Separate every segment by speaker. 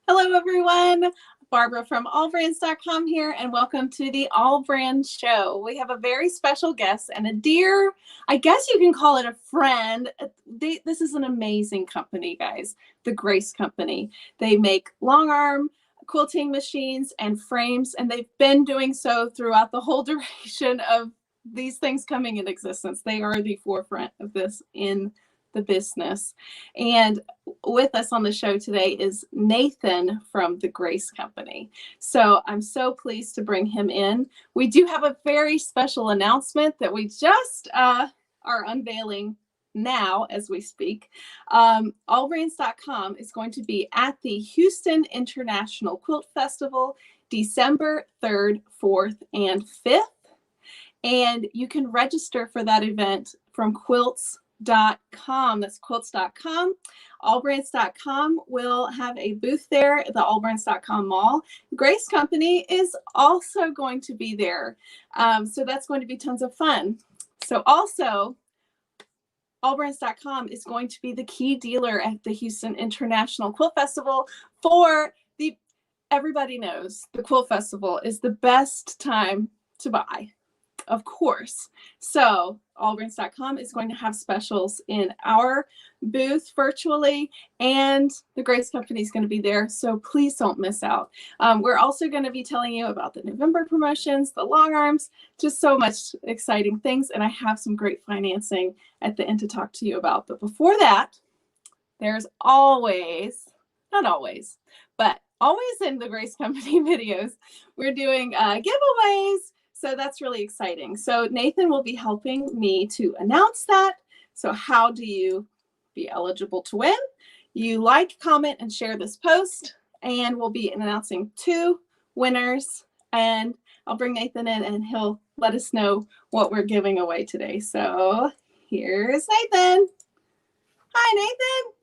Speaker 1: Hello, everyone. Barbara from AllBrands.com here, and welcome to the AllBrands Show. We have a very special guest and a dear, I guess you can call it a friend. This is an amazing company, guys, the Grace Company. They make long arm quilting machines and frames, and they've been doing so throughout the whole duration of these things coming in existence. They are the forefront of this in the business. And with us on the show today is Nathan from the Grace Company. So I'm so pleased to bring him in. We do have a very special announcement that we just are unveiling now as we speak. AllBrands.com is going to be at the Houston International Quilt Festival, December 3rd, 4th, and 5th. And you can register for that event from quilts.com. That's quilts.com. AllBrands.com will have a booth there at the AllBrands.com mall. Grace Company is also going to be there. So that's going to be tons of fun. So also, AllBrands.com is going to be the key dealer at the Houston International Quilt Festival for everybody knows the Quilt Festival is the best time to buy. Of course. So AllBrands.com is going to have specials in our booth virtually, and the Grace Company is going to be there. So please don't miss out. We're also going to be telling you about the November promotions, the long arms, just so much exciting things. And I have some great financing at the end to talk to you about. But before that, there's always, not always, but always in the Grace Company videos, we're doing giveaways. So that's really exciting. So Nathan will be helping me to announce that. So how do you be eligible to win? You like, comment, and share this post, and we'll be announcing 2 winners. And I'll bring Nathan in, and he'll let us know what we're giving away today. So here's Nathan. Hi, Nathan.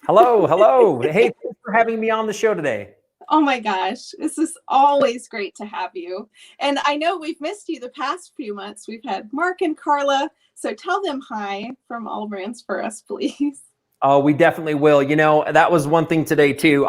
Speaker 2: Hello, hello. Hey, thanks for having me on the show today.
Speaker 1: Oh my gosh, this is always great to have you. And I know we've missed you the past few months. We've had Mark and Carla. So tell them hi from AllBrands for us, please.
Speaker 2: Oh, we definitely will. You know, that was one thing today too.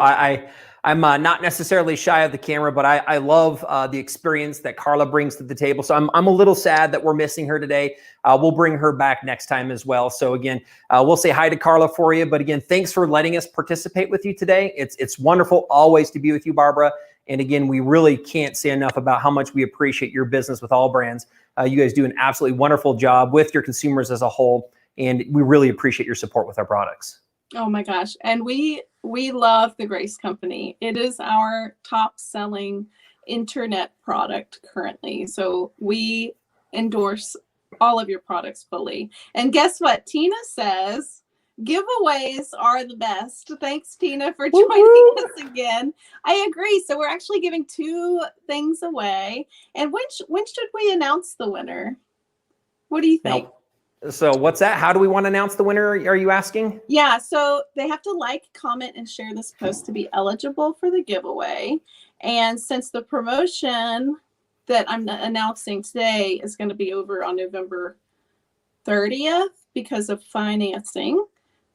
Speaker 2: I'm not necessarily shy of the camera, but I love the experience that Carla brings to the table. So I'm a little sad that we're missing her today. We'll bring her back next time as well. So again, we'll say hi to Carla for you. But again, thanks for letting us participate with you today. It's wonderful always to be with you, Barbara. And again, we really can't say enough about how much we appreciate your business with AllBrands. You guys do an absolutely wonderful job with your consumers as a whole. And we really appreciate your support with our products.
Speaker 1: Oh my gosh. And we love the Grace Company. It is our top selling internet product currently. So we endorse all of your products fully. And guess what? Tina says giveaways are the best. Thanks, Tina, for joining us again. I agree. So we're actually giving 2 things away. And when should we announce the winner? What do you think?
Speaker 2: Now, so what's that? How do we want to announce the winner? Are you asking?
Speaker 1: Yeah, so they have to like, comment, and share this post to be eligible for the giveaway. And since the promotion that I'm announcing today is going to be over on November 30th because of financing,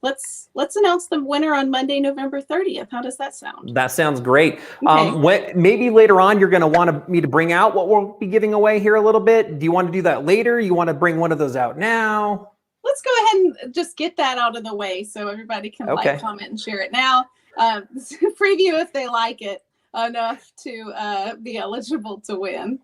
Speaker 1: let's announce the winner on Monday, November 30th. How does that sound?
Speaker 2: That sounds great.
Speaker 1: Okay.
Speaker 2: Maybe later on you're going to want me to bring out what we'll be giving away here a little bit. Do you want to do that later? You want to bring one of those out now?
Speaker 1: Let's go ahead and just get that out of the way so everybody can like, comment, and share it now. Preview if they like it enough to be eligible to win.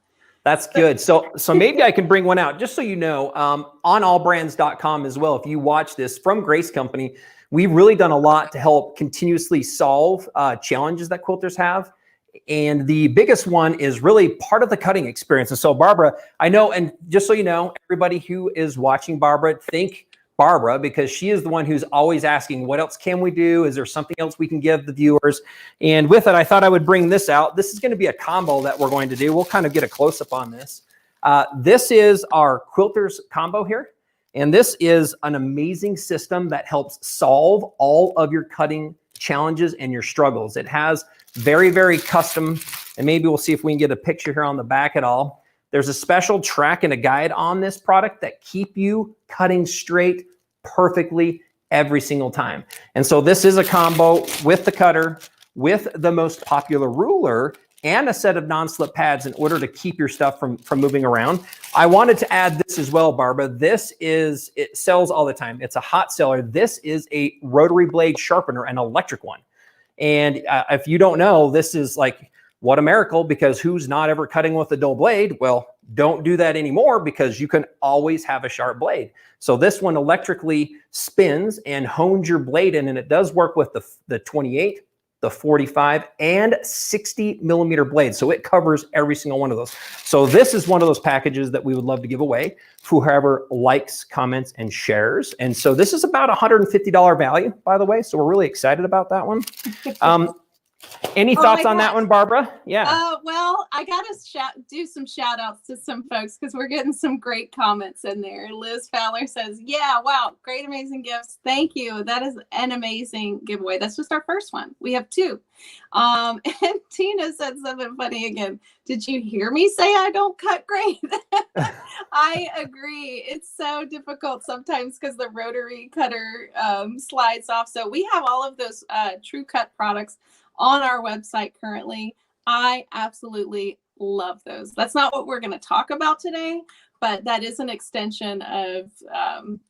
Speaker 2: That's good. So maybe I can bring one out just so you know, on allbrands.com as well. If you watch this from Grace Company, we've really done a lot to help continuously solve challenges that quilters have. And the biggest one is really part of the cutting experience. And so Barbara, I know, and just so you know, everybody who is watching Barbara, thank Barbara, because she is the one who's always asking, what else can we do? Is there something else we can give the viewers? And with it, I thought I would bring this out. This is going to be a combo that we're going to do. We'll kind of get a close-up on this. This is our quilters combo here. And this is an amazing system that helps solve all of your cutting challenges and your struggles. It has very, very custom, and maybe we'll see if we can get a picture here on the back at all. There's a special track and a guide on this product that keep you cutting straight perfectly every single time. And so this is a combo with the cutter, with the most popular ruler and a set of non-slip pads in order to keep your stuff from moving around. I wanted to add this as well, Barbara. It sells all the time. It's a hot seller. This is a rotary blade sharpener, an electric one. And if you don't know, this is like, what a miracle, because who's not ever cutting with a dull blade? Well, don't do that anymore, because you can always have a sharp blade. So this one electrically spins and hones your blade in, and it does work with the 28, the 45, and 60 millimeter blades. So it covers every single one of those. So this is one of those packages that we would love to give away for whoever likes, comments, and shares. And so this is about $150 value, by the way. So we're really excited about that one. Any thoughts on that one, Barbara? Yeah.
Speaker 1: Well, I got to do some shout outs to some folks, because we're getting some great comments in there. Liz Fowler says, yeah, wow, great, amazing gifts. Thank you. That is an amazing giveaway. That's just our first one. We have 2. And Tina said something funny again. Did you hear me say I don't cut great? I agree. It's so difficult sometimes because the rotary cutter slides off. So we have all of those True Cut products on our website currently. I absolutely love those. That's not what we're going to talk about today, but that is an extension of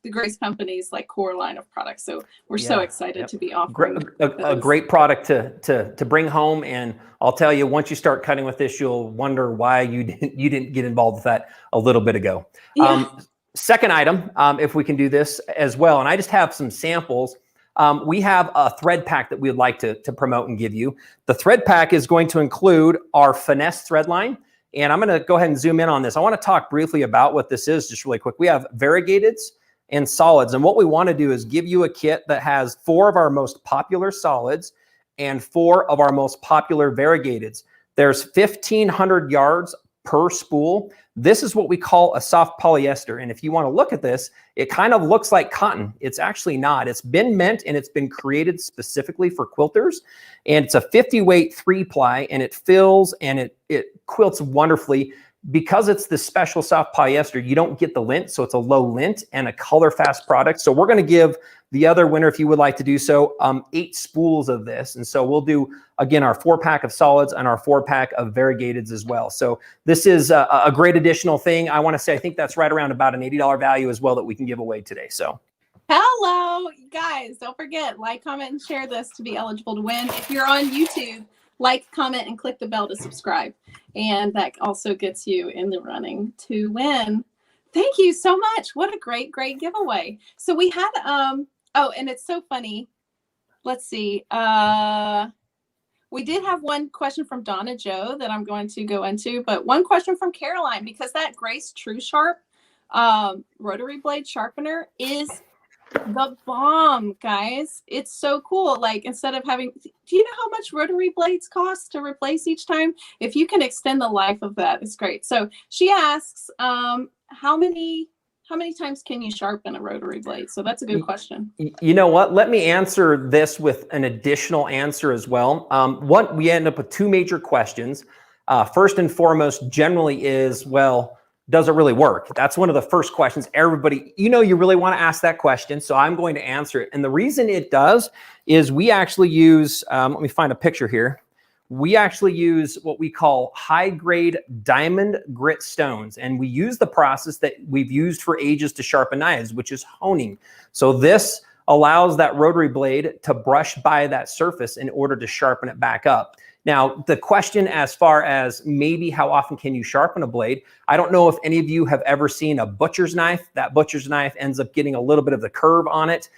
Speaker 1: the Grace Company's like core line of products. So we're so excited to be offering
Speaker 2: a great product to bring home. And I'll tell you, once you start cutting with this, you'll wonder why you didn't get involved with that a little bit ago.
Speaker 1: Yeah.
Speaker 2: Second item, if we can do this as well, and I just have some samples. We have a thread pack that we would like to promote and give you. The thread pack is going to include our finesse thread line. And I'm going to go ahead and zoom in on this. I want to talk briefly about what this is just really quick. We have variegateds and solids. And what we want to do is give you a kit that has 4 of our most popular solids and 4 of our most popular variegateds. There's 1,500 yards per spool. This is what we call a soft polyester. And if you want to look at this, it kind of looks like cotton. It's actually not. It's been meant and it's been created specifically for quilters. And it's a 50 weight 3-ply, and it fills and it quilts wonderfully. Because it's this special soft polyester, you don't get the lint. So it's a low lint and a color fast product. So we're going to give the other winner, if you would like to do so, 8 spools of this. And so we'll do, again, our 4-pack of solids and our 4-pack of variegateds as well. So this is a great additional thing. I want to say, I think that's right around about an $80 value as well that we can give away today. So
Speaker 1: hello, guys. Don't forget, like, comment, and share this to be eligible to win. If you're on YouTube, like, comment, and click the bell to subscribe. And that also gets you in the running to win. Thank you so much. What a great, great giveaway. So we had, oh, and it's so funny. Let's see. We did have one question from Donna Joe that I'm going to go into, but one question from Caroline, because that Grace True Sharp rotary blade sharpener is the bomb, guys. It's so cool. Like, instead of having, do you know how much rotary blades cost to replace each time? If you can extend the life of that, it's great. So she asks, how many times can you sharpen a rotary blade? So that's a good question.
Speaker 2: You know what? Let me answer this with an additional answer as well. We end up with 2 major questions. First and foremost, generally is, well, does it really work? That's one of the first questions everybody, you really want to ask that question. So I'm going to answer it. And the reason it does is we actually use, let me find a picture here. We actually use what we call high grade diamond grit stones. And we use the process that we've used for ages to sharpen knives, which is honing. So this allows that rotary blade to brush by that surface in order to sharpen it back up. Now, the question as far as maybe how often can you sharpen a blade, I don't know if any of you have ever seen a butcher's knife. That butcher's knife ends up getting a little bit of the curve on it.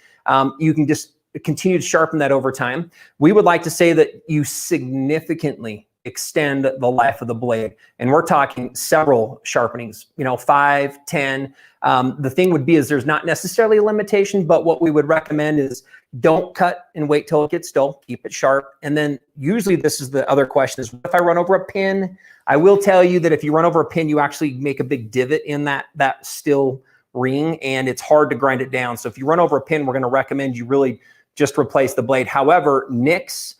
Speaker 2: You can just continue to sharpen that over time. We would like to say that you significantly extend the life of the blade. And we're talking several sharpenings, 5, 10. The thing would be is there's not necessarily a limitation, but what we would recommend is don't cut and wait till it gets dull, keep it sharp. And then usually this is the other question is, what if I run over a pin? I will tell you that if you run over a pin, you actually make a big divot in that steel ring, and it's hard to grind it down. So if you run over a pin, we're going to recommend you really just replace the blade. However, nicks,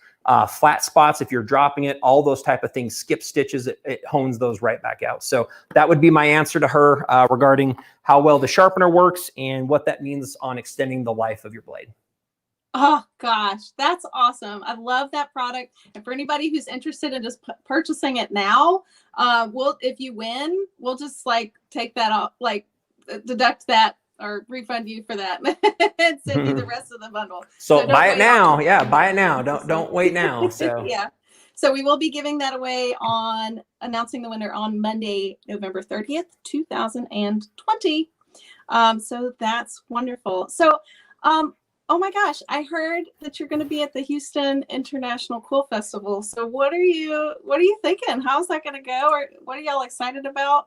Speaker 2: flat spots, if you're dropping it, all those type of things, skip stitches, it hones those right back out. So that would be my answer to her regarding how well the sharpener works and what that means on extending the life of your blade.
Speaker 1: Oh gosh, that's awesome. I love that product. And for anybody who's interested in just purchasing it now, if you win, we'll just like take that off, like deduct that or refund you for that and send you the rest of the bundle.
Speaker 2: So
Speaker 1: don't
Speaker 2: buy it
Speaker 1: wait
Speaker 2: now.
Speaker 1: on
Speaker 2: Yeah, buy it now. Don't wait now. So
Speaker 1: yeah. So we will be giving that away announcing the winner on Monday, November 30th, 2020. So that's wonderful. So, oh my gosh, I heard that you're going to be at the Houston International Quill Festival. So what are you thinking? How's that going to go? Or what are y'all excited about?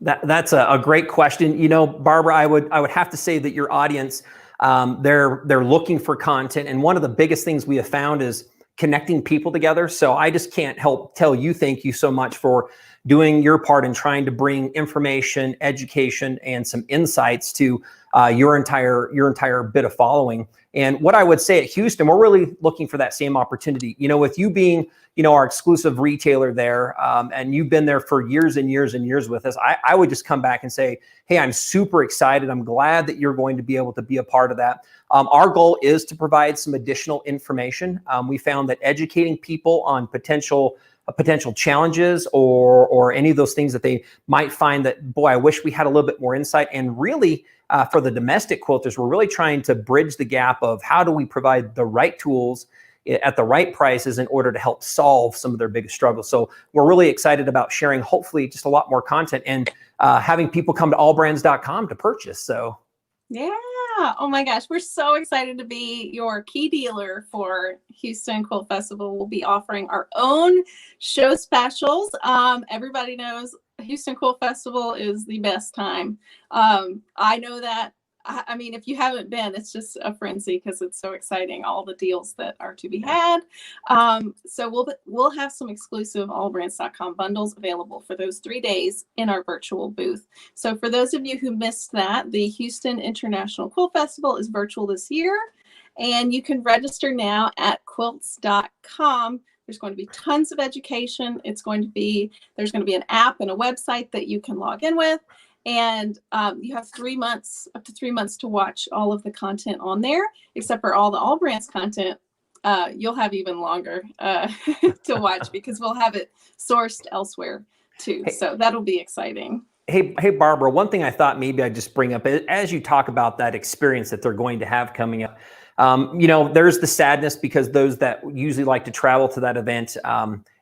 Speaker 2: That's a great question. You know, Barbara, I would have to say that your audience, they're looking for content. And one of the biggest things we have found is connecting people together. So I just can't help tell you thank you so much for doing your part in trying to bring information, education, and some insights to your entire bit of following. And what I would say at Houston, we're really looking for that same opportunity. You know, with you being, our exclusive retailer there, and you've been there for years and years and years with us, I would just come back and say, hey, I'm super excited. I'm glad that you're going to be able to be a part of that. Our goal is to provide some additional information. We found that educating people on potential challenges or any of those things that they might find that, boy, I wish we had a little bit more insight. And really, for the domestic quilters, we're really trying to bridge the gap of how do we provide the right tools at the right prices in order to help solve some of their biggest struggles. So we're really excited about sharing, hopefully, just a lot more content and having people come to allbrands.com to purchase. So
Speaker 1: yeah. Oh my gosh. We're so excited to be your key dealer for Houston Quilt Festival. We'll be offering our own show specials. Everybody knows Houston Quilt Festival is the best time. I know that. I mean, if you haven't been, it's just a frenzy because it's so exciting. All the deals that are to be had. So we'll have some exclusive AllBrands.com bundles available for those 3 days in our virtual booth. So for those of you who missed that, the Houston International Quilt Festival is virtual this year, and you can register now at quilts.com. There's going to be tons of education. There's going to be an app and a website that you can log in with. And you have 3 months, up to 3 months to watch all of the content on there, except for all the AllBrands content. You'll have even longer to watch because we'll have it sourced elsewhere too. So that'll be exciting.
Speaker 2: Hey, Barbara, one thing I thought maybe I'd just bring up as you talk about that experience that they're going to have coming up. There's the sadness because those that usually like to travel to that event,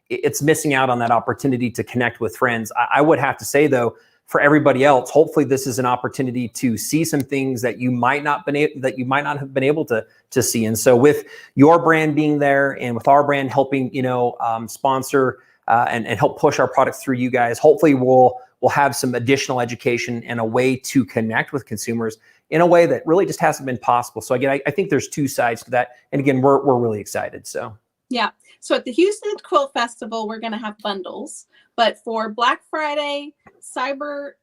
Speaker 2: it's missing out on that opportunity to connect with friends. I would have to say, though, for everybody else, hopefully this is an opportunity to see some things that you might not have been able to see. And so with your brand being there and with our brand helping, sponsor and help push our products through you guys, hopefully we'll have some additional education and a way to connect with consumers in a way that really just hasn't been possible. So again, I think there's two sides to that. And again, we're really excited. So
Speaker 1: yeah. So at the Houston Quilt Festival, we're going to have bundles, but for Black Friday, Cyber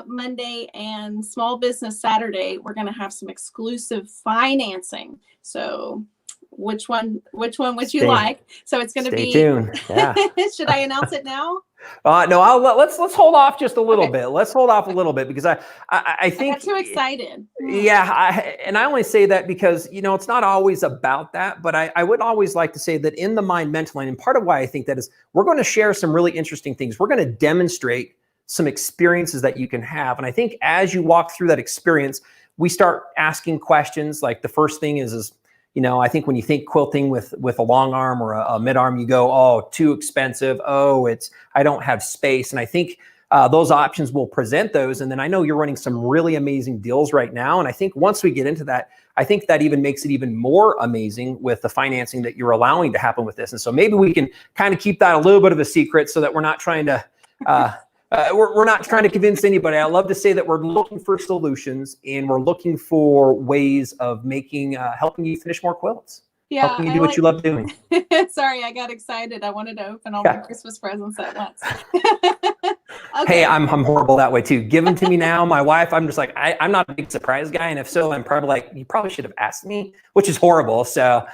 Speaker 1: Monday, and Small Business Saturday, we're going to have some exclusive financing. So which one would you like? So it's going to be.
Speaker 2: Stay tuned. Yeah.
Speaker 1: Should I announce it now?
Speaker 2: No, let's hold off just a little bit. Let's hold off a little bit because I think
Speaker 1: I got too excited.
Speaker 2: Yeah, I only say that because it's not always about that, but I would always like to say that in the Mind Mental Line, and part of why I think that is we're going to share some really interesting things. We're going to demonstrate some experiences that you can have, and I think as you walk through that experience, we start asking questions. Like the first thing is I think when you think quilting with a long arm or a mid arm, you go, oh, too expensive. Oh, I don't have space. And I think those options will present those. And then I know you're running some really amazing deals right now. And I think once we get into that, I think that even makes it even more amazing with the financing that you're allowing to happen with this. And so maybe we can kind of keep that a little bit of a secret so that we're not trying to we're not trying to convince anybody. I love to say that we're looking for solutions and we're looking for ways of helping you finish more quilts.
Speaker 1: Yeah,
Speaker 2: helping you do what you love doing.
Speaker 1: Sorry, I got excited. I wanted to open all my Christmas presents at once.
Speaker 2: Okay. Hey, I'm horrible that way too. Give them to me now. My wife, I'm just like, I'm not a big surprise guy. And if so, I'm probably like, you probably should have asked me, which is horrible. So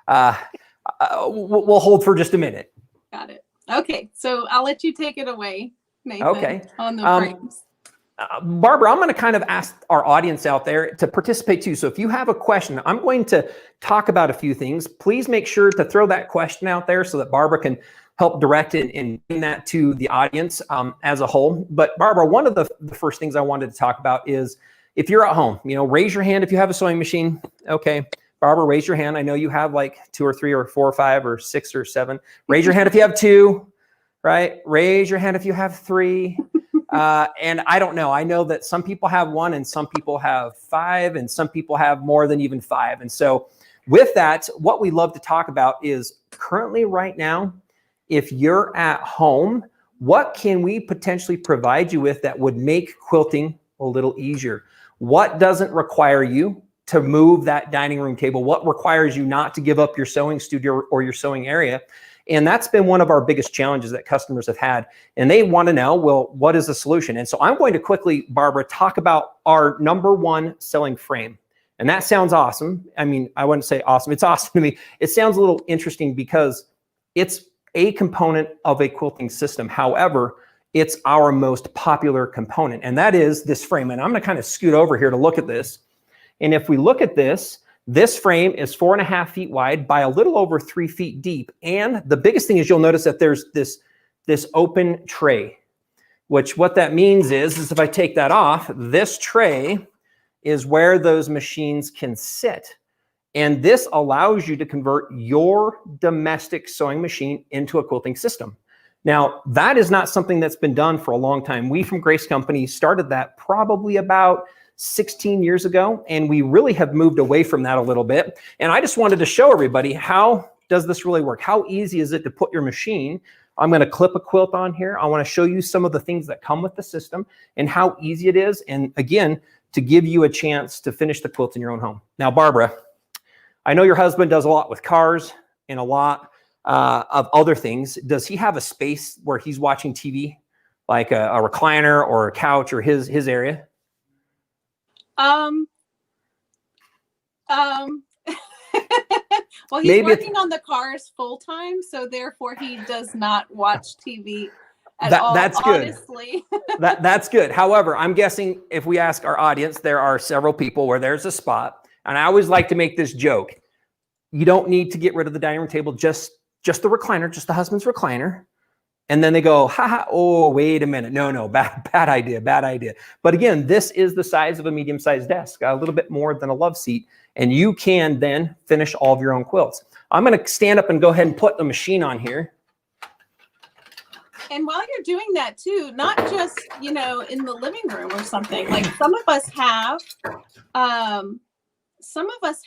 Speaker 2: we'll hold for just a minute.
Speaker 1: Got it. Okay, so I'll let you take it away, Nathan.
Speaker 2: Okay.
Speaker 1: On the frames.
Speaker 2: Barbara, I'm going to kind of ask our audience out there to participate too. So if you have a question, I'm going to talk about a few things. Please make sure to throw that question out there so that Barbara can help direct it and bring that to the audience as a whole. But Barbara, one of the first things I wanted to talk about is if you're at home, raise your hand if you have a sewing machine. Okay. Barbara, raise your hand. I know you have like 2 or 3 or 4 or 5 or 6 or 7. Raise your hand if you have 2, right? Raise your hand if you have 3. And I don't know. I know that some people have 1 and some people have 5 and some people have more than even 5. And so with that, what we love to talk about is currently right now, if you're at home, what can we potentially provide you with that would make quilting a little easier? What doesn't require you to move that dining room table? What requires you not to give up your sewing studio or your sewing area? And that's been one of our biggest challenges that customers have had. And they want to know, well, what is the solution? And so I'm going to quickly, Barbara, talk about our #1 selling frame. And that sounds awesome. I mean, I wouldn't say awesome. It's awesome to me. It sounds a little interesting because it's a component of a quilting system. However, it's our most popular component. And that is this frame. And I'm going to kind of scoot over here to look at this. And if we look at this, this frame is 4.5 feet wide by a little over 3 feet deep. And the biggest thing is you'll notice that there's this open tray, which what that means is if I take that off, this tray is where those machines can sit. And this allows you to convert your domestic sewing machine into a quilting system. Now, that is not something that's been done for a long time. We from Grace Company started that probably about 16 years ago, and we really have moved away from that a little bit. And I just wanted to show everybody, how does this really work? How easy is it to put your machine? I'm going to clip a quilt on here. I want to show you some of the things that come with the system and how easy it is. And again, to give you a chance to finish the quilt in your own home. Now, Barbara, I know your husband does a lot with cars and a lot of other things. Does he have a space where he's watching TV, like a recliner or a couch or his area?
Speaker 1: Well, he's working on the cars full time, so therefore he does not watch TV at all.
Speaker 2: That's good.
Speaker 1: Honestly.
Speaker 2: That's good. However, I'm guessing if we ask our audience, there are several people where there's a spot, and I always like to make this joke. You don't need to get rid of the dining room table, just the recliner, just the husband's recliner. And then they go, haha, oh, wait a minute. No, bad idea, bad idea. But again, this is the size of a medium-sized desk, a little bit more than a love seat. And you can then finish all of your own quilts. I'm going to stand up and go ahead and put the machine on here.
Speaker 1: And while you're doing that too, not just, in the living room or something, like some of us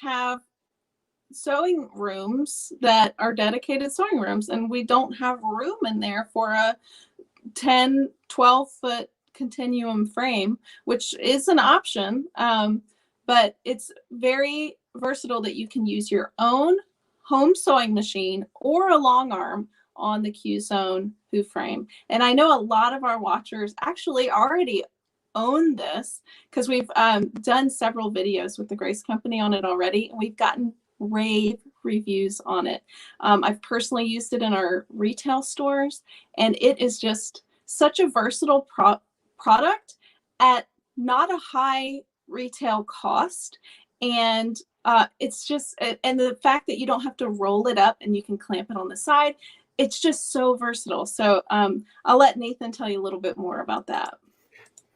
Speaker 1: have sewing rooms that are dedicated sewing rooms, and we don't have room in there for a 10, 12 foot continuum frame, which is an option. But it's very versatile that you can use your own home sewing machine or a long arm on the Q-Zone Who frame. And I know a lot of our watchers actually already own this because we've done several videos with the Grace Company on it already. And we've gotten rave reviews on it. I've personally used it in our retail stores, and it is just such a versatile product at not a high retail cost. And it's just, and the fact that you don't have to roll it up and you can clamp it on the side, it's just so versatile. So I'll let Nathan tell you a little bit more about that.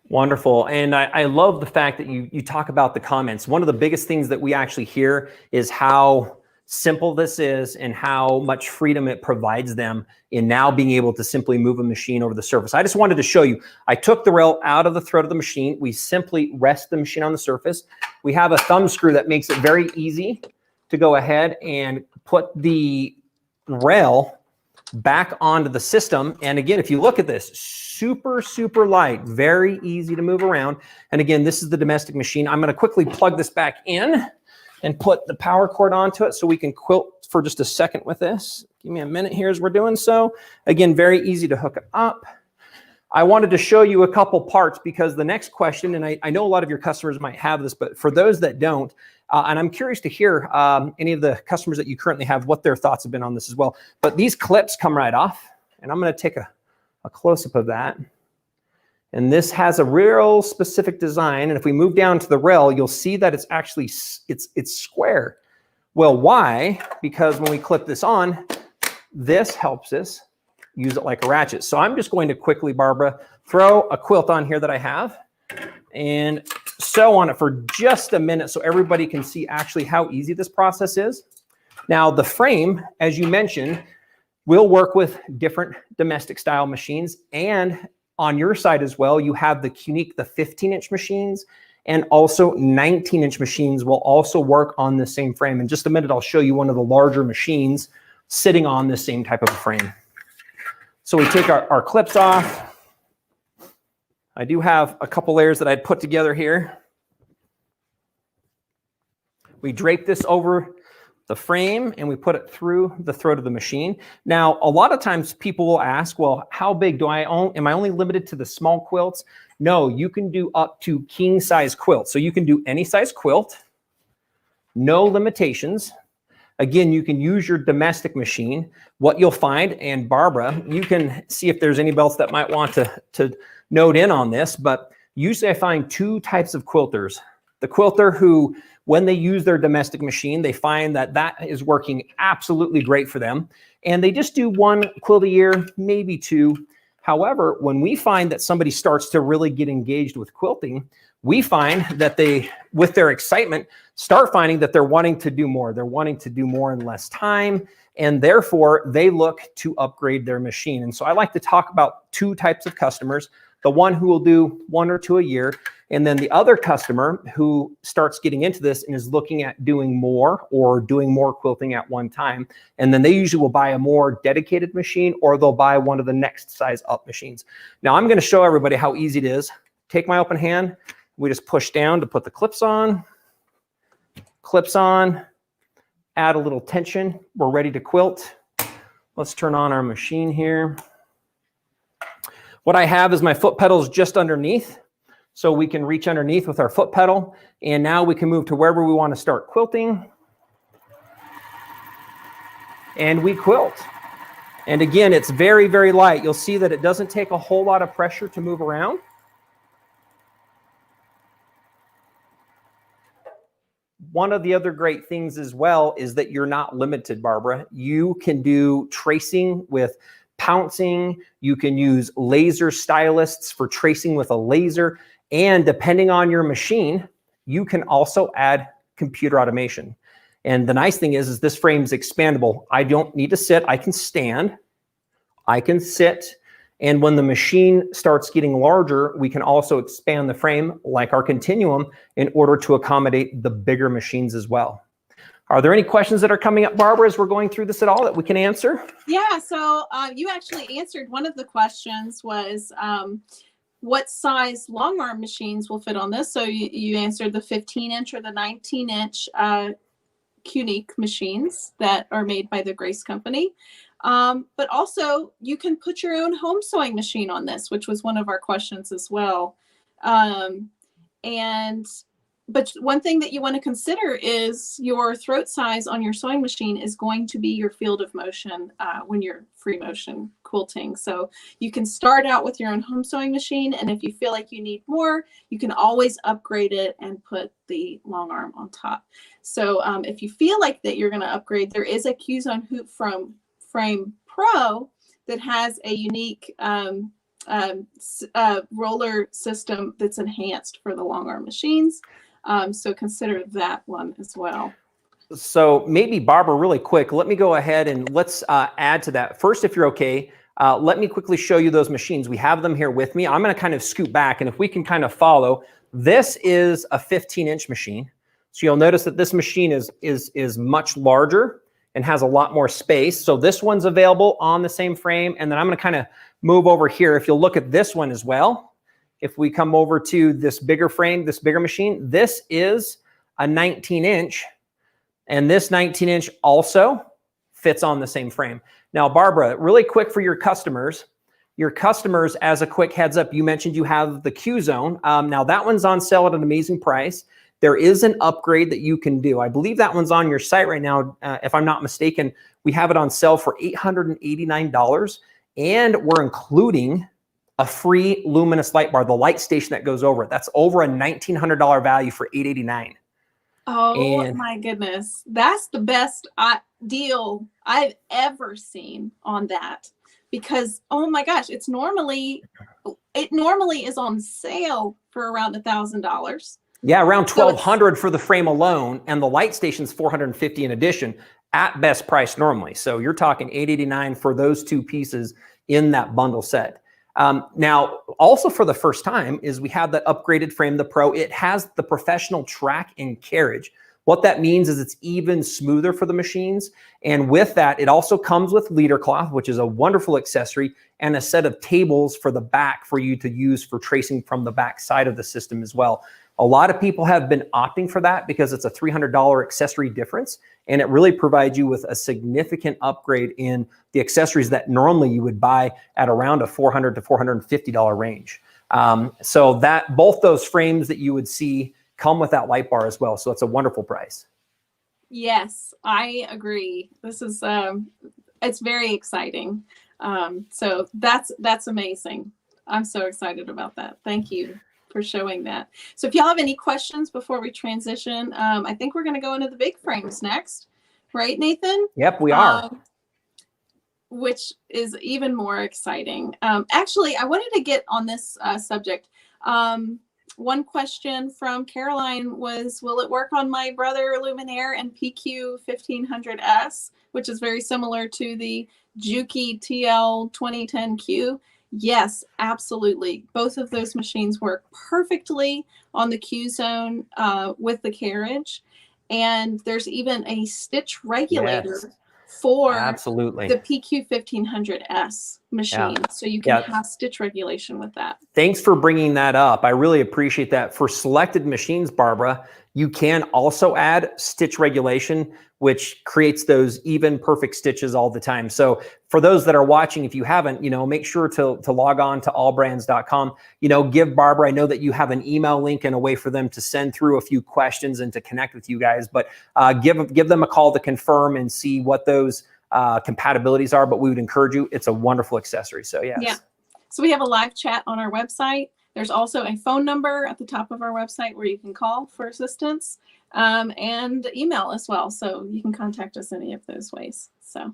Speaker 2: Wonderful. And I love the fact that you talk about the comments. One of the biggest things that we actually hear is how simple this is and how much freedom it provides them in now being able to simply move a machine over the surface. I just wanted to show you, I took the rail out of the throat of the machine. We simply rest the machine on the surface. We have a thumb screw that makes it very easy to go ahead and put the rail back onto the system. And again, if you look at this, super, super light, very easy to move around. And again, this is the domestic machine. I'm going to quickly plug this back in and put the power cord onto it so we can quilt for just a second with this. Give me a minute here as we're doing so. Again, very easy to hook it up. I wanted to show you a couple parts because the next question, and I know a lot of your customers might have this, but for those that don't, and I'm curious to hear any of the customers that you currently have, what their thoughts have been on this as well. But these clips come right off, and I'm going to take a close-up of that. And this has a real specific design. And if we move down to the rail, you'll see that it's actually, it's square. Well, why? Because when we clip this on, this helps us use it like a ratchet. So I'm just going to quickly, Barbara, throw a quilt on here that I have and sew on it for just a minute so everybody can see actually how easy this process is. Now, the frame, as you mentioned, will work with different domestic style machines, and on your side as well, you have the unique, the 15-inch machines, and also 19-inch machines will also work on the same frame. In just a minute, I'll show you one of the larger machines sitting on the same type of a frame. So we take our clips off. I do have a couple layers that I'd put together here. We drape this over the frame and we put it through the throat of the machine. Now, a lot of times people will ask, well, how big do I own? Am I only limited to the small quilts? No, you can do up to king size quilts. So you can do any size quilt, no limitations. Again, you can use your domestic machine. What you'll find, and Barbara, you can see if there's any belts that might want to note in on this, but usually I find two types of quilters. The quilter who, when they use their domestic machine, they find that that is working absolutely great for them. And they just do one quilt a year, maybe two. However, when we find that somebody starts to really get engaged with quilting, we find that they, with their excitement, start finding that they're wanting to do more. They're wanting to do more in less time, and therefore they look to upgrade their machine. And so I like to talk about two types of customers: the one who will do one or two a year, and then the other customer who starts getting into this and is looking at doing more or doing more quilting at one time. And then they usually will buy a more dedicated machine, or they'll buy one of the next size up machines. Now I'm going to show everybody how easy it is. Take my open hand. We just push down to put the clips on, add a little tension. We're ready to quilt. Let's turn on our machine here. What I have is my foot pedals just underneath, so we can reach underneath with our foot pedal, and now we can move to wherever we want to start quilting, and we quilt. And again, it's very, very light. You'll see that it doesn't take a whole lot of pressure to move around. One of the other great things as well is that you're not limited, Barbara. You can do tracing with pouncing. You can use laser stylists for tracing with a laser. And depending on your machine, you can also add computer automation. And the nice thing is this frame is expandable. I don't need to sit. I can stand. I can sit. And when the machine starts getting larger, we can also expand the frame like our continuum in order to accommodate the bigger machines as well. Are there any questions that are coming up, Barbara, as we're going through this at all that we can answer?
Speaker 1: Yeah, so you actually answered one of the questions was what size long arm machines will fit on this? So you answered the 15-inch or the 19-inch unique machines that are made by the Grace Company. But also you can put your own home sewing machine on this, which was one of our questions as well. But one thing that you want to consider is your throat size on your sewing machine is going to be your field of motion when you're free motion quilting. So you can start out with your own home sewing machine, and if you feel like you need more, you can always upgrade it and put the long arm on top. So if you feel like that you're going to upgrade, there is a Q-Zone hoop from Frame Pro that has a unique roller system that's enhanced for the long arm machines. So consider that one as well.
Speaker 2: So maybe Barbara, really quick, let me go ahead and let's add to that. First, if you're okay, let me quickly show you those machines. We have them here with me. I'm going to kind of scoot back, and if we can kind of follow, this is a 15-inch machine. So you'll notice that this machine is much larger and has a lot more space. So this one's available on the same frame. And then I'm going to kind of move over here. If you'll look at this one as well, if we come over to this bigger frame, this bigger machine, this is a 19-inch. And this 19-inch also fits on the same frame. Now, Barbara, really quick for your customers, as a quick heads up, you mentioned you have the Q-Zone. Now that one's on sale at an amazing price. There is an upgrade that you can do. I believe that one's on your site right now. If I'm not mistaken, we have it on sale for $889, and we're including a free luminous light bar, the light station that goes over it. That's over a $1,900 value for $889.
Speaker 1: Oh
Speaker 2: And
Speaker 1: my goodness. That's the best deal I've ever seen on that, because, oh my gosh, it normally is on sale for around $1,000.
Speaker 2: yeah, around
Speaker 1: So
Speaker 2: $1,200 for the frame alone, and the light station's $450 in addition at best price normally. So you're talking $889 for those two pieces in that bundle set. Now, also for the first time is we have the upgraded frame, the Pro. It has the professional track and carriage. What that means is it's even smoother for the machines. And with that, it also comes with leader cloth, which is a wonderful accessory, and a set of tables for the back for you to use for tracing from the back side of the system as well. A lot of people have been opting for that because it's a $300 accessory difference, and it really provides you with a significant upgrade in the accessories that normally you would buy at around a $400 to $450 range. So that both those frames that you would see come with that light bar as well. So it's a wonderful price.
Speaker 1: Yes, I agree. This is it's very exciting. So that's amazing. I'm so excited about that. Thank you for showing that. So if y'all have any questions before we transition, I think we're going to go into the big frames next, right, Nathan?
Speaker 2: Yep, we are.
Speaker 1: Which is even more exciting. Actually, I wanted to get on this subject. One question from Caroline was, will it work on my Brother Luminaire and PQ 1500S, which is very similar to the Juki TL 2010Q? Yes, absolutely. Both of those machines work perfectly on the Q zone with the carriage. And there's even a stitch regulator for
Speaker 2: absolutely
Speaker 1: the PQ 1500S machine.
Speaker 2: Yeah.
Speaker 1: So you can have stitch regulation with that.
Speaker 2: Thanks for bringing that up. I really appreciate that. For selected machines, Barbara, you can also add stitch regulation, which creates those even perfect stitches all the time. So for those that are watching, if you haven't, make sure to log on to allbrands.com, give Barbara, I know that you have an email link and a way for them to send through a few questions and to connect with you guys, but give them a call to confirm and see what those compatibilities are. But we would encourage you. It's a wonderful accessory. So yes.
Speaker 1: Yeah. So we have a live chat on our website. There's also a phone number at the top of our website where you can call for assistance, and email as well. So you can contact us any of those ways. So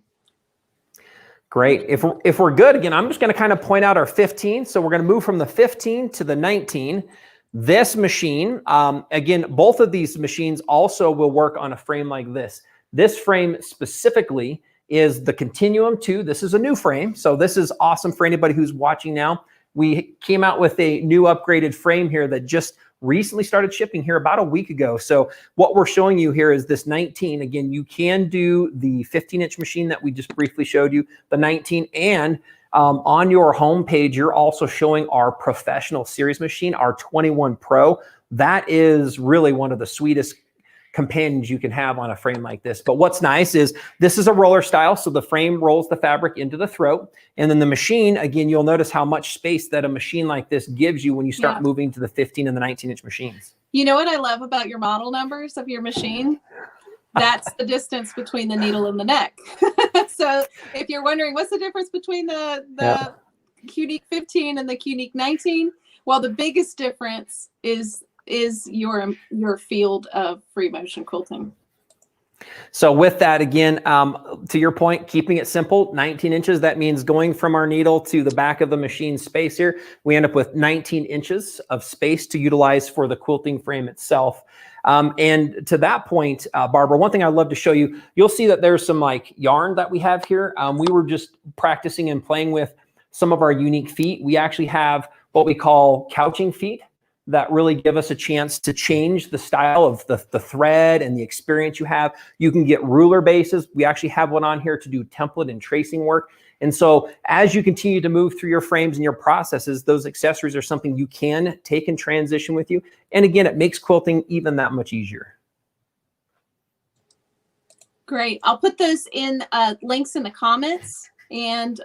Speaker 2: great. If we're good, again, I'm just going to kind of point out our 15. So we're going to move from the 15 to the 19. This machine, again, both of these machines also will work on a frame like this. This frame specifically is the Continuum 2. This is a new frame. So this is awesome for anybody who's watching now. We came out with a new upgraded frame here that just recently started shipping here about a week ago. So what we're showing you here is this 19. Again, you can do the 15-inch machine that we just briefly showed you, the 19, and on your home page, you're also showing our professional series machine, our 21 Pro. That is really one of the sweetest companions you can have on a frame like this. But what's nice is this is a roller style, so the frame rolls the fabric into the throat, and then the machine, again, you'll notice how much space that a machine like this gives you when you start moving to the 15 and the 19-inch machines.
Speaker 1: You know what I love about your model numbers of your machine? That's the distance between the needle and the neck. So if you're wondering what's the difference between the Qnique 15 and the Qnique 19, well, the biggest difference is your field of free motion quilting.
Speaker 2: So with that, again, to your point, keeping it simple, 19 inches, that means going from our needle to the back of the machine space here, we end up with 19 inches of space to utilize for the quilting frame itself. And to that point, Barbara, one thing I'd love to show you, you'll see that there's some like yarn that we have here. We were just practicing and playing with some of our unique feet. We actually have what we call couching feet that really give us a chance to change the style of the thread and the experience you have. You can get ruler bases. We actually have one on here to do template and tracing work. And so as you continue to move through your frames and your processes, those accessories are something you can take and transition with you. And again, it makes quilting even that much easier.
Speaker 1: Great. I'll put those in links in the comments. And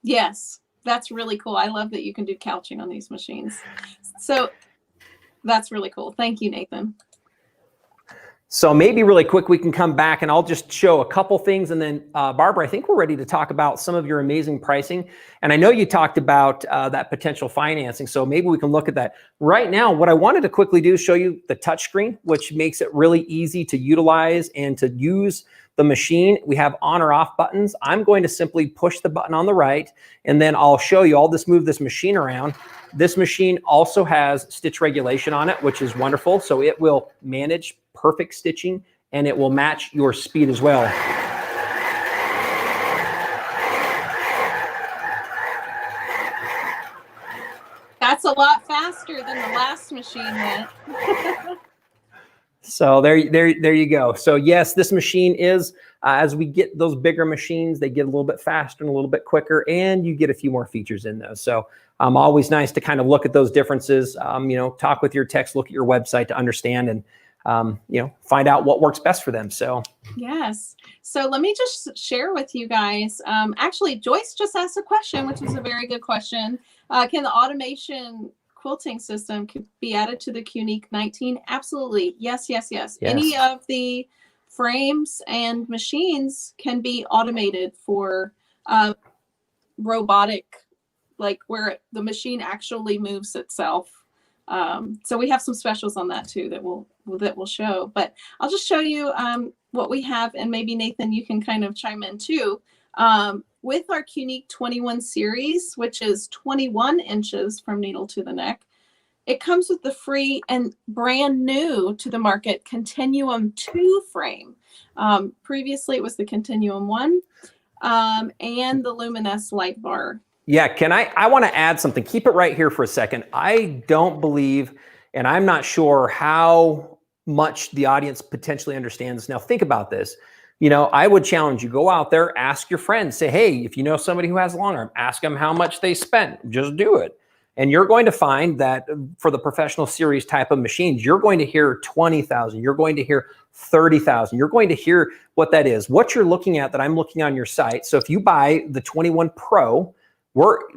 Speaker 1: yes, that's really cool. I love that you can do couching on these machines. So that's really cool. Thank you, Nathan.
Speaker 2: So maybe really quick, we can come back and I'll just show a couple things. And then Barbara, I think we're ready to talk about some of your amazing pricing. And I know you talked about that potential financing. So maybe we can look at that. Right now, what I wanted to quickly do is show you the touchscreen, which makes it really easy to utilize and to use the machine. We have on or off buttons. I'm going to simply push the button on the right, and then I'll show you. I'll just move this machine around. This machine also has stitch regulation on it, which is wonderful. So it will manage perfect stitching and it will match your speed as well.
Speaker 1: That's a lot faster than the last machine went.
Speaker 2: So there you go. So yes, this machine is, as we get those bigger machines, they get a little bit faster and a little bit quicker, and you get a few more features in those. So always nice to kind of look at those differences, you know, talk with your techs, look at your website to understand and, you know, find out what works best for them. So
Speaker 1: yes. So let me just share with you guys. Actually, Joyce just asked a question, which was a very good question. Can the automation quilting system be added to the Qnique 19? Absolutely. Yes, yes, yes. Any of the frames and machines can be automated for robotic, like where the machine actually moves itself. So we have some specials on that too that we'll show. But I'll just show you what we have, and maybe Nathan, you can kind of chime in too. With our Qnique 21 series, which is 21 inches from needle to the neck, it comes with the free and brand new to the market Continuum 2 frame. Previously, it was the Continuum 1 and the Luminous light bar.
Speaker 2: Yeah, I want to add something. Keep it right here for a second. I don't believe, and I'm not sure how much the audience potentially understands. Now, think about this. You know, I would challenge you, go out there, ask your friends, say, hey, if you know somebody who has a long arm, ask them how much they spent. Just do it. And you're going to find that for the professional series type of machines, you're going to hear 20,000. You're going to hear 30,000. You're going to hear what that is. What you're looking at that I'm looking on your site. So if you buy the 21 Pro,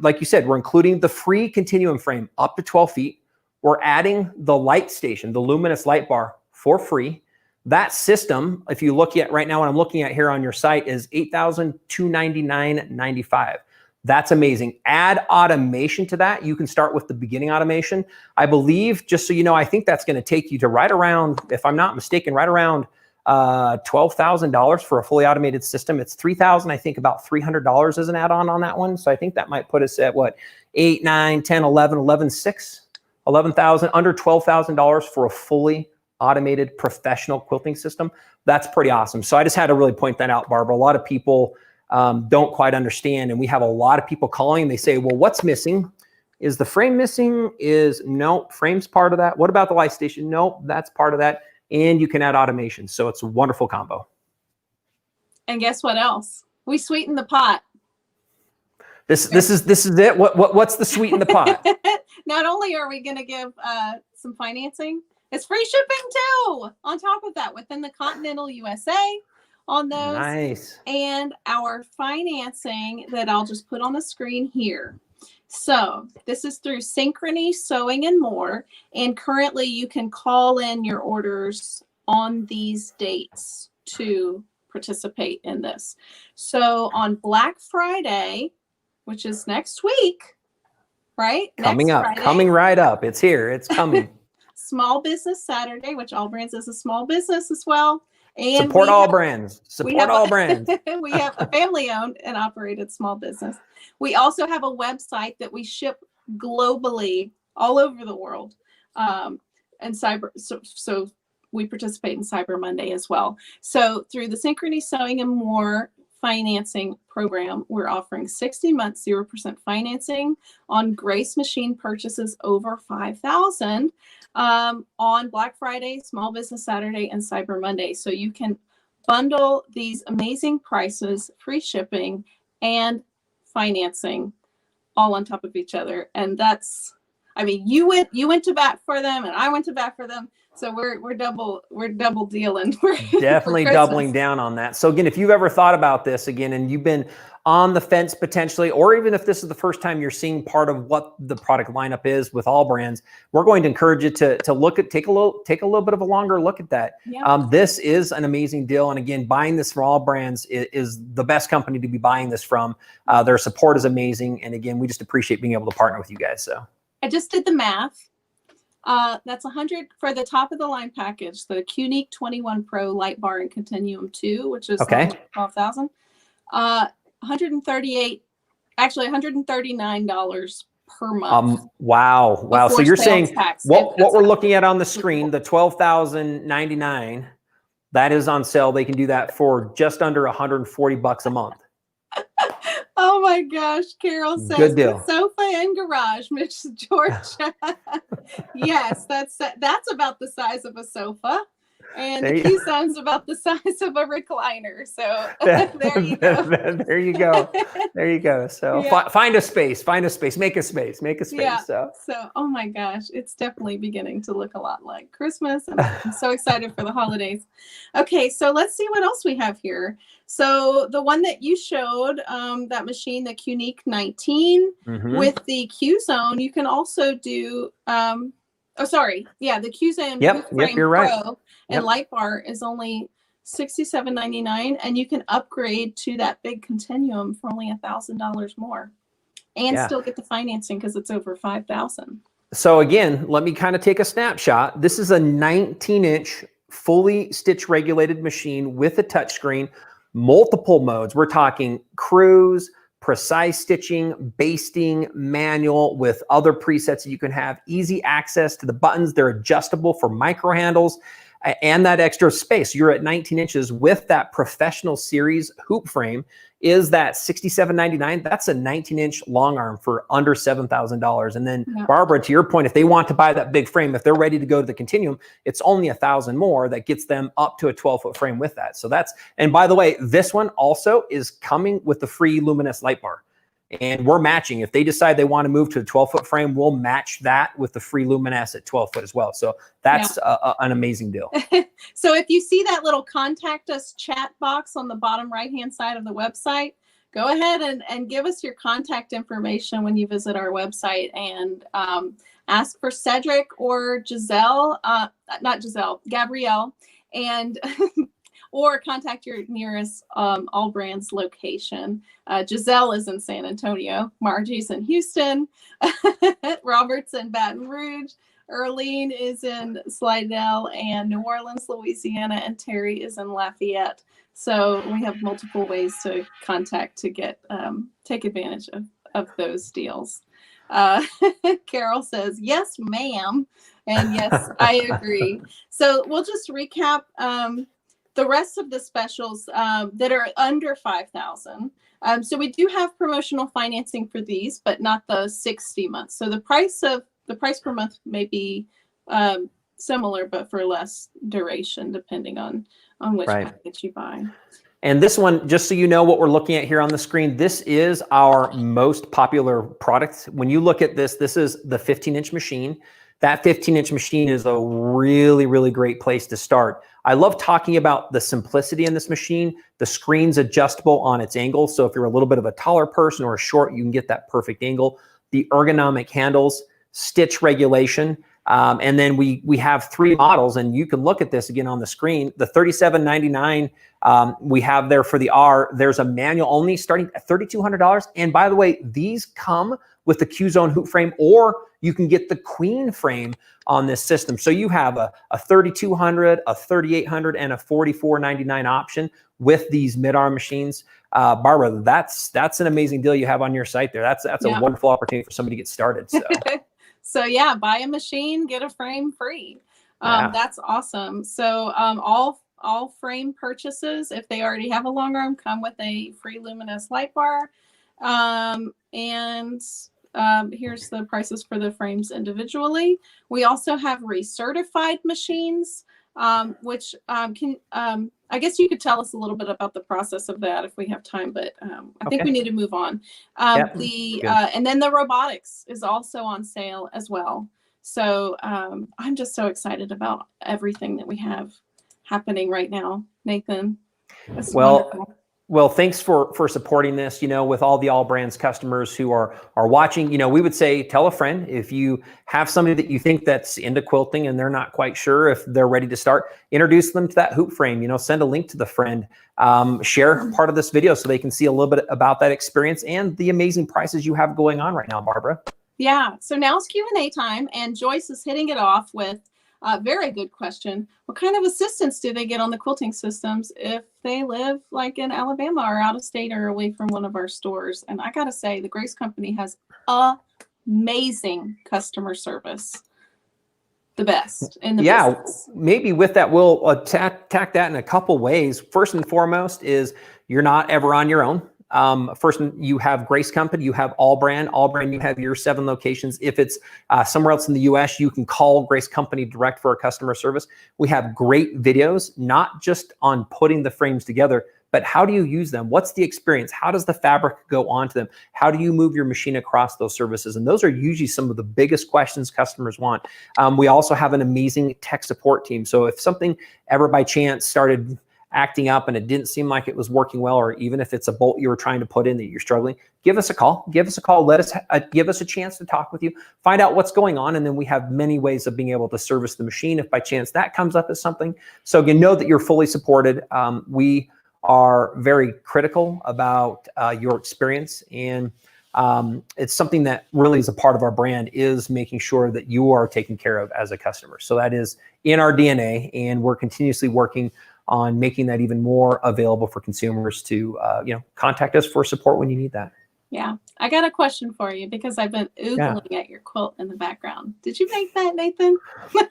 Speaker 2: like you said, we're including the free Continuum frame up to 12 feet. We're adding the light station, the luminous light bar for free. That system, if you look at right now, what I'm looking at here on your site is $8,299.95. That's amazing. Add automation to that. You can start with the beginning automation. I believe, just so you know, I think that's going to take you to right around, if I'm not mistaken, right around $12,000 for a fully automated system. It's $3,000, I think about $300 as an add-on on that one. So I think that might put us at what, 8, 9, 10, 11, 11,000, under $12,000 for a fully automated professional quilting system. That's pretty awesome. So I just had to really point that out, Barbara. A lot of people don't quite understand. And we have a lot of people calling. They say, well, what's missing? Is the frame missing? No, frame's part of that. What about the light station? No, that's part of that. And you can add automation. So it's a wonderful combo.
Speaker 1: And guess what else? We sweeten the pot.
Speaker 2: This is it. What's the sweet in the pot?
Speaker 1: Not only are we going to give some financing, it's free shipping too. On top of that, within the continental USA on those.
Speaker 2: Nice.
Speaker 1: And our financing that I'll just put on the screen here. So this is through Synchrony Sewing and More. And currently you can call in your orders on these dates to participate in this. So on Black Friday, which is next week, right?
Speaker 2: Coming right up. It's here. It's coming.
Speaker 1: Small Business Saturday, which AllBrands is a small business as well. And
Speaker 2: support AllBrands. Support AllBrands.
Speaker 1: We have a family-owned and operated small business. We also have a website that we ship globally, all over the world. And so we participate in Cyber Monday as well. So through the Synchrony Sewing and More financing program, we're offering 60 months 0% financing on Grace machine purchases over $5,000 on Black Friday, Small Business Saturday, and Cyber Monday. So you can bundle these amazing prices, free shipping, and financing all on top of each other. And that's, I mean, you went to bat for them, and I went to bat for them. So we're double dealing.
Speaker 2: Definitely doubling down on that. So again, if you've ever thought about this again, and you've been on the fence potentially, or even if this is the first time you're seeing part of what the product lineup is with AllBrands, we're going to encourage you to take a little bit of a longer look at that.
Speaker 1: Yeah.
Speaker 2: This is an amazing deal, and again, buying this from AllBrands is the best company to be buying this from. Their support is amazing, and again, we just appreciate being able to partner with you guys. So
Speaker 1: I just did the math. That's 100 for the top of the line package, the Unique 21 Pro Light Bar and Continuum 2, which is
Speaker 2: okay.
Speaker 1: $12,000. 138, actually $139 per month.
Speaker 2: Wow. So you're saying what we're looking at on the screen, the $12,099, that is on sale. They can do that for just under $140 a month.
Speaker 1: Oh my gosh, Carol says
Speaker 2: good deal.
Speaker 1: The sofa and garage, Mitch, Georgia. Yes, that's about the size of a sofa. And the Keyzone's about the size of a recliner. So there you go.
Speaker 2: There you go. There you go. So yeah. Find a space, make a space.
Speaker 1: Yeah.
Speaker 2: So,
Speaker 1: oh my gosh, it's definitely beginning to look a lot like Christmas. And I'm so excited for the holidays. Okay, so let's see what else we have here. So the one that you showed, that machine, the Unique 19 with the Q-Zone, you can also do, the Q-Zone
Speaker 2: Yep, you're right.
Speaker 1: Pro and Light Bar is only $67.99, and you can upgrade to that big Continuum for only $1,000 more, and still get the financing because it's over $5,000.
Speaker 2: So again, let me kind of take a snapshot. This is a 19-inch fully stitch regulated machine with a touchscreen, multiple modes. We're talking cruise, precise stitching, basting, manual with other presets that you can have, easy access to the buttons. They're adjustable for micro handles and that extra space. You're at 19 inches with that professional series hoop frame. Is that $67.99? That's a 19-inch long arm for under $7,000. And then Barbara, to your point, if they want to buy that big frame, if they're ready to go to the Continuum, it's only $1,000 more that gets them up to a 12-foot frame with that. So that's, and by the way, this one also is coming with the free luminous light bar. And we're matching. If they decide they want to move to a 12-foot frame, we'll match that with the free luminous at 12 foot as well. So that's an amazing deal.
Speaker 1: So if you see that little contact us chat box on the bottom right-hand side of the website, go ahead and give us your contact information when you visit our website, and ask for Cedric or Giselle, Gabrielle, and or contact your nearest AllBrands location. Giselle is in San Antonio, Margie's in Houston, Robert's in Baton Rouge, Earlene is in Slidell and New Orleans, Louisiana, and Terry is in Lafayette. So we have multiple ways to contact to get take advantage of those deals. Carol says, yes, ma'am. And yes, I agree. So we'll just recap the rest of the specials that are under $5,000. So we do have promotional financing for these, but not the 60 months. So the price per month may be similar, but for less duration, depending on which package you buy.
Speaker 2: And this one, just so you know what we're looking at here on the screen, this is our most popular product. When you look at this, this is the 15-inch machine. That 15-inch machine is a really, really great place to start. I love talking about the simplicity in this machine. The screen's adjustable on its angle. So if you're a little bit of a taller person or a short, you can get that perfect angle. The ergonomic handles, stitch regulation. And then we have 3 models, and you can look at this again on the screen. The $37.99 we have there for the R. There's a manual only starting at $3,200. And by the way, these come with the Q-Zone hoop frame, or you can get the Queen frame on this system. So you have a $3,200, a $3,800, and a $4,499 option with these mid-arm machines. Barbara, that's an amazing deal you have on your site there. That's a wonderful opportunity for somebody to get started. So.
Speaker 1: So yeah, buy a machine, get a frame free. That's awesome. So all frame purchases, if they already have a long arm, come with a free luminous light bar. Here's the prices for the frames individually. We also have recertified machines, which I guess you could tell us a little bit about the process of that if we have time, but I think we need to move on. And then the robotics is also on sale as well. So I'm just so excited about everything that we have happening right now, Nathan. That's wonderful.
Speaker 2: Well, thanks for supporting this. You know, with all the AllBrands customers who are watching, you know, we would say tell a friend. If you have somebody that you think that's into quilting and they're not quite sure if they're ready to start, introduce them to that hoop frame. You know, send a link to the friend. Share part of this video so they can see a little bit about that experience and the amazing prices you have going on right now, Barbara.
Speaker 1: Yeah. So now it's Q&A time, and Joyce is hitting it off with a very good question. What kind of assistance do they get on the quilting systems if they live like in Alabama or out of state or away from one of our stores? And I got to say, the Grace Company has amazing customer service. The best in the business.
Speaker 2: Maybe with that, we'll attack that in a couple ways. First and foremost is you're not ever on your own. First, you have Grace Company, you have AllBrand, you have your 7 locations. If it's somewhere else in the US, you can call Grace Company direct for a customer service. We have great videos, not just on putting the frames together, but how do you use them? What's the experience? How does the fabric go onto them? How do you move your machine across those surfaces? And those are usually some of the biggest questions customers want. We also have an amazing tech support team. So if something ever by chance started acting up and it didn't seem like it was working well, or even if it's a bolt you were trying to put in that you're struggling, give us a call. Let us give us a chance to talk with you, find out what's going on, and then we have many ways of being able to service the machine if by chance that comes up as something. So again, know that you're fully supported. We are very critical about your experience, and it's something that really is a part of our brand, is making sure that you are taken care of as a customer. So that is in our DNA, and we're continuously working on making that even more available for consumers to contact us for support when you need that.
Speaker 1: Yeah, I got a question for you because I've been oogling at your quilt in the background. Did you make that, Nathan?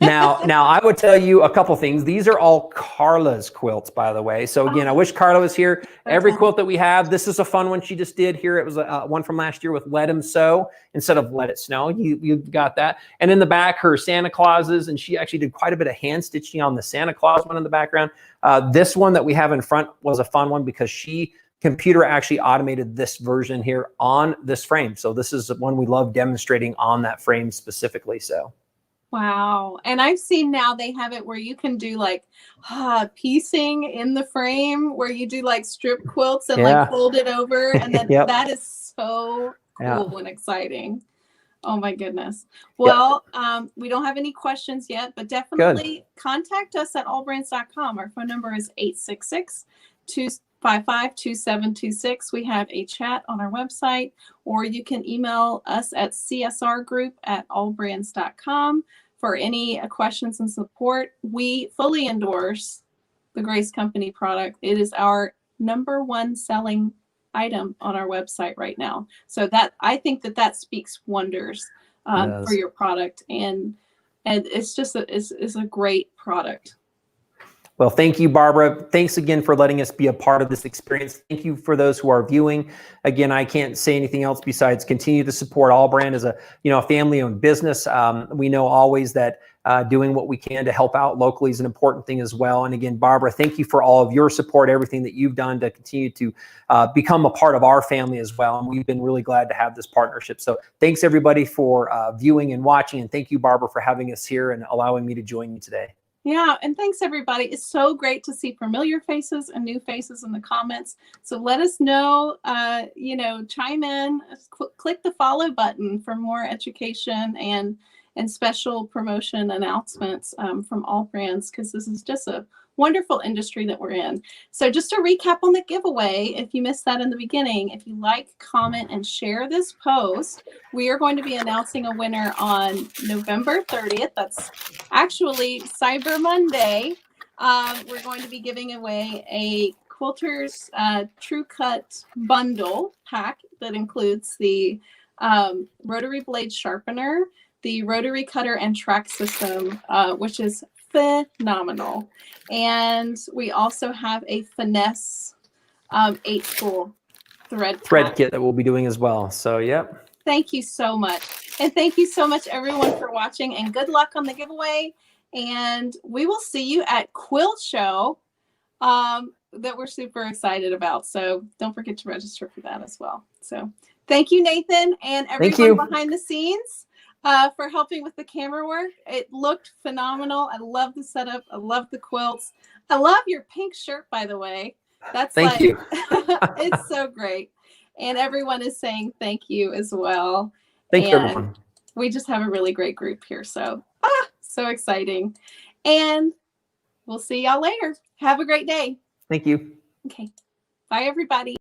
Speaker 2: Now I would tell you a couple things. These are all Carla's quilts, by the way. So again, I wish Carla was here. Every quilt that we have, this is a fun one she just did here. It was one from last year with Let 'Em Sew instead of Let It Snow. You got that. And in the back, her Santa Clauses, and she actually did quite a bit of hand stitching on the Santa Claus one in the background. This one that we have in front was a fun one because computer actually automated this version here on this frame. So this is one we love demonstrating on that frame specifically. So.
Speaker 1: Wow. And I've seen now they have it where you can do like piecing in the frame, where you do like strip quilts and like fold it over. And then that is so cool and exciting. Oh my goodness. Well, we don't have any questions yet, but definitely contact us at allbrands.com. Our phone number is 866-255-2726. We have a chat on our website, or you can email us at csrgroup@allbrands.com for any questions and support. We fully endorse the Grace Company product. It is our #1 selling item on our website right now. So that, I think that speaks wonders for your product, and it's just it's a great product.
Speaker 2: Well, thank you, Barbara. Thanks again for letting us be a part of this experience. Thank you for those who are viewing. Again, I can't say anything else besides continue to support AllBrand as a family-owned business. We know always that doing what we can to help out locally is an important thing as well. And again, Barbara, thank you for all of your support, everything that you've done to continue to become a part of our family as well. And we've been really glad to have this partnership. So thanks everybody for viewing and watching. And thank you, Barbara, for having us here and allowing me to join you today.
Speaker 1: Yeah, and thanks everybody. It's so great to see familiar faces and new faces in the comments. So let us know, chime in, click the follow button for more education and special promotion announcements from AllBrands, because this is just a wonderful industry that we're in. So just to recap on the giveaway, if you missed that in the beginning, if you like, comment, and share this post, we are going to be announcing a winner on November 30th. That's actually Cyber Monday. We're going to be giving away a Quilter's True Cut bundle pack that includes the rotary blade sharpener, the rotary cutter and track system, which is phenomenal. And we also have a finesse 8-spool thread
Speaker 2: kit that we'll be doing as well. So
Speaker 1: thank you so much. And thank you so much everyone for watching, and good luck on the giveaway. And we will see you at Quill Show that we're super excited about. So don't forget to register for that as well. So thank you, Nathan, and everyone behind the scenes for helping with the camera work. It looked phenomenal. I love the setup. I love the quilts. I love your pink shirt, by the way. That's
Speaker 2: Thank you.
Speaker 1: it's so great. And everyone is saying thank you as well.
Speaker 2: Thank you,
Speaker 1: And
Speaker 2: everyone.
Speaker 1: we just have a really great group here. So, so exciting. And we'll see y'all later. Have a great day.
Speaker 2: Thank you.
Speaker 1: Okay. Bye, everybody.